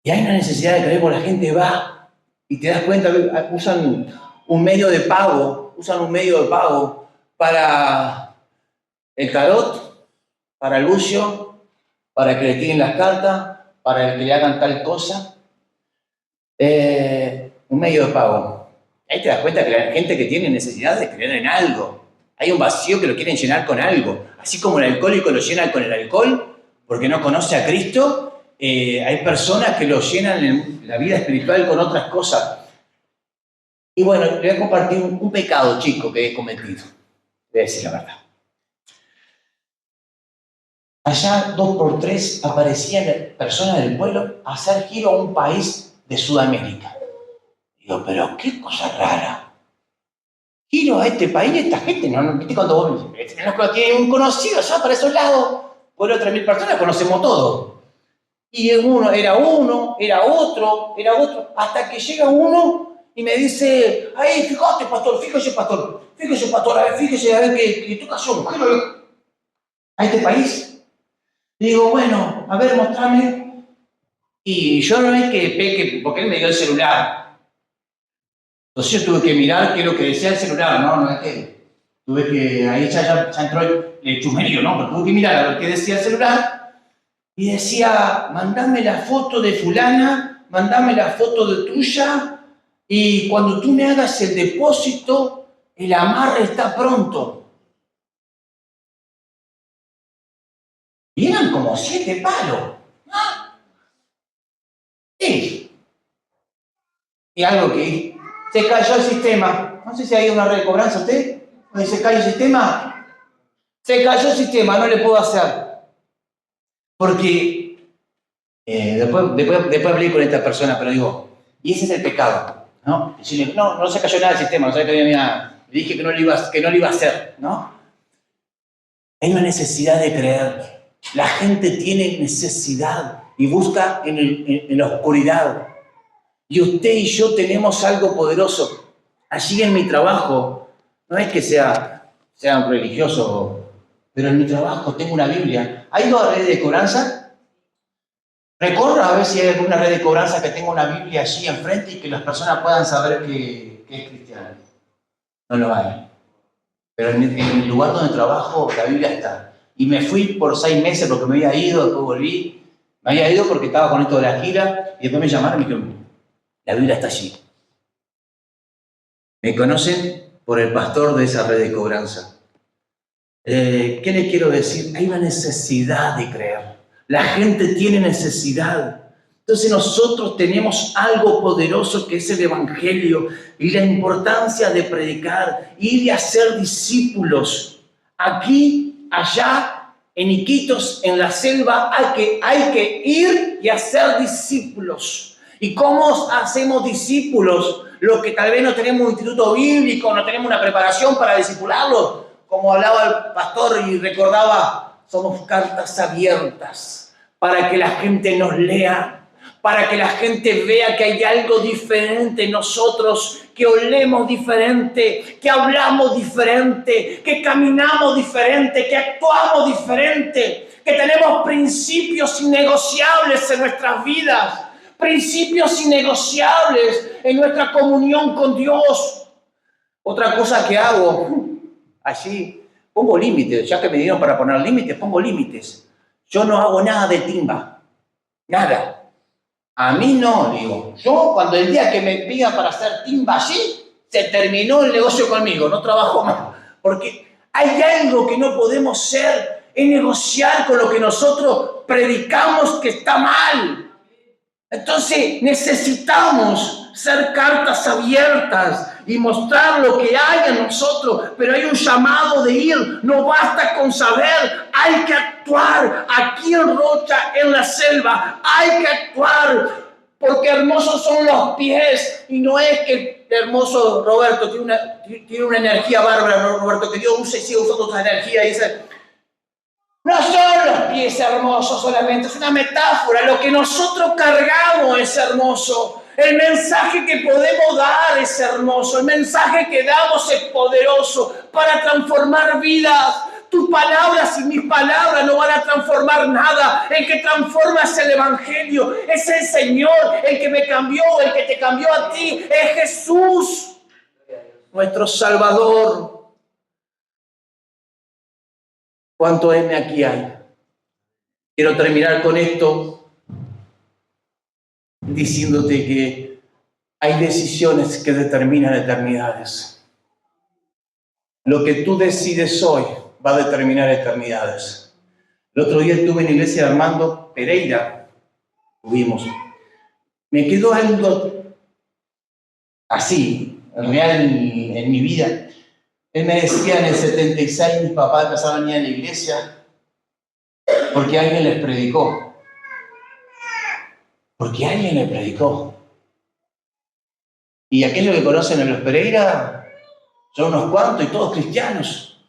Y hay una necesidad de creer, porque la gente va y te das cuenta que usan un medio de pago para el tarot, para el bucio, para que le tiren las cartas, para que le hagan tal cosa. Un medio de pago. Ahí te das cuenta que la gente que tiene necesidad de creer en algo. Hay un vacío que lo quieren llenar con algo. Así como el alcohólico lo llena con el alcohol, porque no conoce a Cristo, hay personas que lo llenan en la vida espiritual con otras cosas. Y bueno, le voy a compartir un pecado chico que he cometido. Voy a decir la verdad. Allá 2x3 aparecían personas del pueblo a hacer giro a un país de Sudamérica. Digo, pero qué cosa rara. Giro a este país, esta gente, ¿no? ¿Viste cuando vos tiene un conocido allá para esos lados? Pueblo de 3.000 personas, conocemos todo. Y era otro, hasta que llega uno y me dice, ay, fíjate, pastor, fíjese, a ver que tú cayó un giro a este país. Digo, bueno, a ver, mostrame. Y yo no es que peque, porque él me dio el celular. Entonces yo tuve que mirar qué es lo que decía el celular, no es que... Tuve que, ahí ya entró el chusmerío, ¿no? Pero tuve que mirar a ver qué decía el celular. Y decía, mandame la foto de fulana, mandame la foto de tuya, y cuando tú me hagas el depósito, el amarre está pronto. Y eran como 7 palos. Sí. Y algo que se cayó el sistema. No sé si hay una red de cobranza usted. Donde se cayó el sistema. Se cayó el sistema, no le puedo hacer. Porque después hablé con esta persona, pero digo, y ese es el pecado, ¿no? Decirle, no se cayó nada el sistema, no sé que le dije que no lo iba a hacer, ¿no? Hay una necesidad de creer. La gente tiene necesidad y busca en la oscuridad. Y usted y yo tenemos algo poderoso. Allí en mi trabajo, no es que sea un religioso, pero en mi trabajo tengo una Biblia. ¿Hay dos redes de cobranza? Recorra a ver si hay alguna red de cobranza que tenga una Biblia allí enfrente y que las personas puedan saber que es cristiano. No lo hay. Pero en el lugar donde trabajo, la Biblia está. Y me fui por 6 meses porque me había ido, después volví. Me había ido porque estaba con esto de la gira y después me llamaron y me dijeron, la Biblia está allí. Me conocen por el pastor de esa red de cobranza. ¿Qué les quiero decir? Hay una necesidad de creer. La gente tiene necesidad. Entonces nosotros tenemos algo poderoso que es el Evangelio y la importancia de predicar, ir y hacer discípulos. Aquí, allá, en Iquitos, en la selva, hay que ir y hacer discípulos. ¿Y cómo hacemos discípulos? los que tal vez no tenemos un instituto bíblico, no tenemos una preparación para discipularlos. Como hablaba el pastor y recordaba, somos cartas abiertas para que la gente nos lea, para que la gente vea que hay algo diferente en nosotros, que olemos diferente, que hablamos diferente, que caminamos diferente, que actuamos diferente, que tenemos principios innegociables en nuestras vidas, principios innegociables en nuestra comunión con Dios. Otra cosa que hago, allí pongo límites, ya que me dieron para poner límites, pongo límites. Yo no hago nada de timba, nada. A mí no, digo. Yo, cuando el día que me pidan para hacer timba allí, se terminó el negocio conmigo, no trabajo más. Porque hay algo que no podemos ser, es negociar con lo que nosotros predicamos que está mal. Entonces necesitamos ser cartas abiertas y mostrar lo que hay en nosotros, pero hay un llamado de ir, no basta con saber, hay que actuar. Aquí en Rocha, en la selva, hay que actuar, porque hermosos son los pies, y no es que el hermoso Roberto tiene una energía bárbara, ¿no, Roberto? Que Dios use y siga usando otra energía y dice, no son los pies hermosos solamente, es una metáfora, lo que nosotros cargamos es hermoso. El mensaje que podemos dar es hermoso. El mensaje que damos es poderoso para transformar vidas. Tus palabras y mis palabras no van a transformar nada. El que transforma es el Evangelio. Es el Señor el que me cambió, el que te cambió a ti. Es Jesús, nuestro Salvador. ¿Cuánto M aquí hay? Quiero terminar con esto diciéndote que hay decisiones que determinan eternidades. Lo que tú decides hoy va a determinar eternidades. El otro día estuve en la iglesia de Armando Pereira, me quedó algo así, real en mi vida. Él me decía en el 76, mis papás empezaron a venir a la iglesia porque alguien les predicó. Porque alguien les predicó. Y aquellos que conocen a los Pereira son unos cuantos y todos cristianos.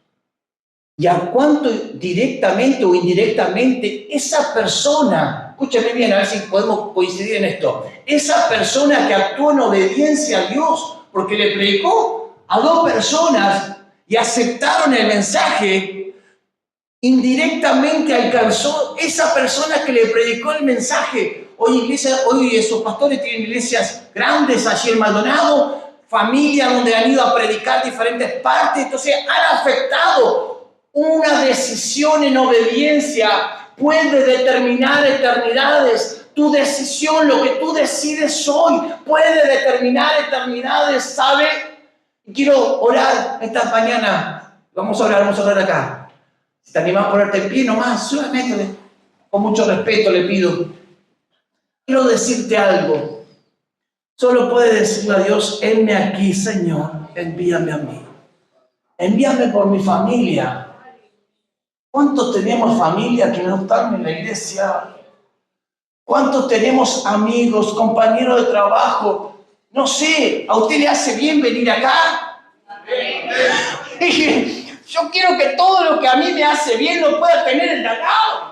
Y a cuánto directamente o indirectamente esa persona, escúchame bien, a ver si podemos coincidir en esto, esa persona que actuó en obediencia a Dios porque le predicó a dos personas y aceptaron el mensaje, indirectamente alcanzó esa persona que le predicó el mensaje. Hoy esos pastores tienen iglesias grandes allí en Maldonado, familias donde han ido a predicar diferentes partes, entonces han afectado. Una decisión en obediencia puede determinar eternidades. Tu decisión, lo que tú decides hoy, puede determinar eternidades, ¿sabe? Quiero orar esta mañana. Vamos a orar acá. Si te animas a ponerte en pie nomás, solamente con mucho respeto le pido. Quiero decirte algo. Solo puedes decirle a Dios, envíame aquí, Señor, envíame a mí. Envíame por mi familia. ¿Cuántos tenemos familia que no están en la iglesia? ¿Cuántos tenemos amigos, compañeros de trabajo? No sé, ¿a usted le hace bien venir acá? Yo quiero que todo lo que a mí me hace bien lo pueda tener el de acá.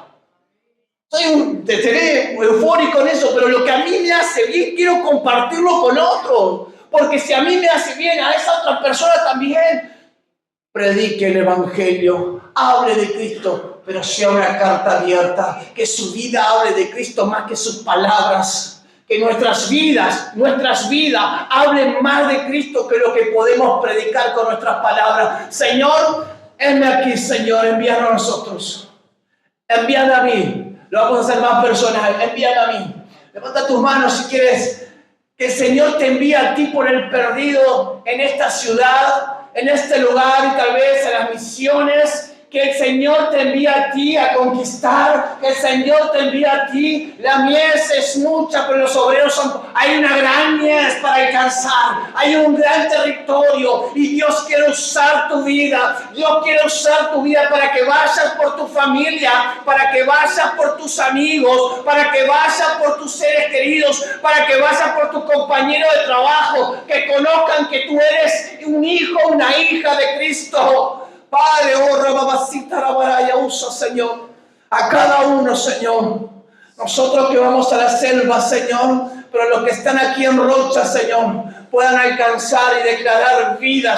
Estaré eufórico en eso, pero lo que a mí me hace bien quiero compartirlo con otros. Porque si a mí me hace bien, a esa otra persona también. Predique el Evangelio, hable de Cristo, pero sea una carta abierta, que su vida hable de Cristo más que sus palabras, que nuestras vidas hablen más de Cristo que lo que podemos predicar con nuestras palabras. Señor, envíame aquí, Señor, envíanos a nosotros, envíame a mí, lo vamos a hacer más personal, envíame a mí. Levanta tus manos si quieres que el Señor te envíe a ti por el perdido en esta ciudad, en este lugar y tal vez en las misiones, que el Señor te envía a ti a conquistar, que el Señor te envía a ti. La mies es mucha, pero los obreros hay una gran mies para alcanzar, hay un gran territorio y Dios quiere usar tu vida. Dios quiere usar tu vida para que vayas por tu familia, para que vayas por tus amigos, para que vayas por tus seres queridos, para que vayas por tu compañero de trabajo, que conozcan que tú eres un hijo, una hija de Cristo. Padre, babacita, la baraya, usa, Señor, a cada uno, Señor. Nosotros que vamos a la selva, Señor, pero los que están aquí en Rocha, Señor, puedan alcanzar y declarar vida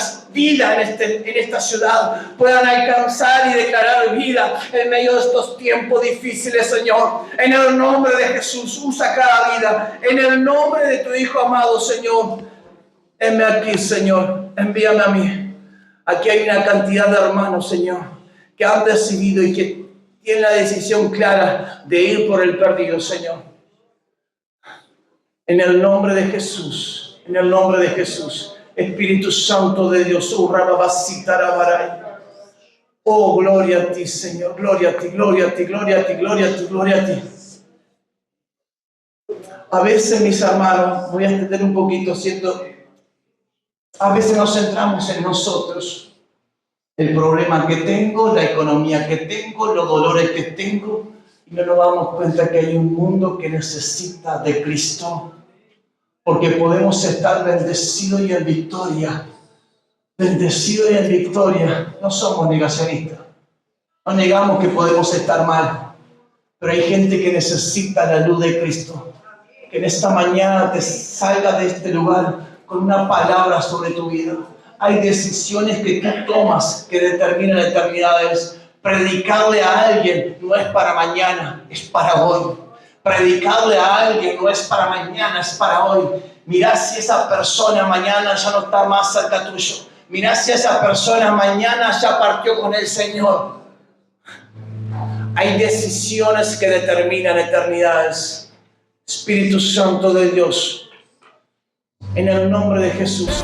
en esta ciudad, puedan alcanzar y declarar vida en medio de estos tiempos difíciles, Señor. En el nombre de Jesús, usa cada vida. En el nombre de tu Hijo amado, Señor. Heme aquí, Señor. Envíame a mí. Aquí hay una cantidad de hermanos, Señor, que han decidido y que tienen la decisión clara de ir por el perdido, Señor. En el nombre de Jesús, en el nombre de Jesús, Espíritu Santo de Dios, oh, gloria a ti, Señor, gloria a ti, gloria a ti, gloria a ti, gloria a ti, gloria a ti. A veces, mis hermanos, voy a extender un poquito, siento. A veces nos centramos en nosotros, el problema que tengo, la economía que tengo, los dolores que tengo, y no nos damos cuenta que hay un mundo que necesita de Cristo, porque podemos estar bendecidos y en victoria, no somos negacionistas, no negamos que podemos estar mal, pero hay gente que necesita la luz de Cristo, que en esta mañana te salga de este lugar con una palabra sobre tu vida. Hay decisiones que tú tomas que determinan eternidades. Predicarle a alguien no es para mañana, es para hoy. Predicarle a alguien no es para mañana, es para hoy. Mirá si esa persona mañana ya no está más cerca tuyo. Mirá si esa persona mañana ya partió con el Señor. Hay decisiones que determinan eternidades. Espíritu Santo de Dios, en el nombre de Jesús.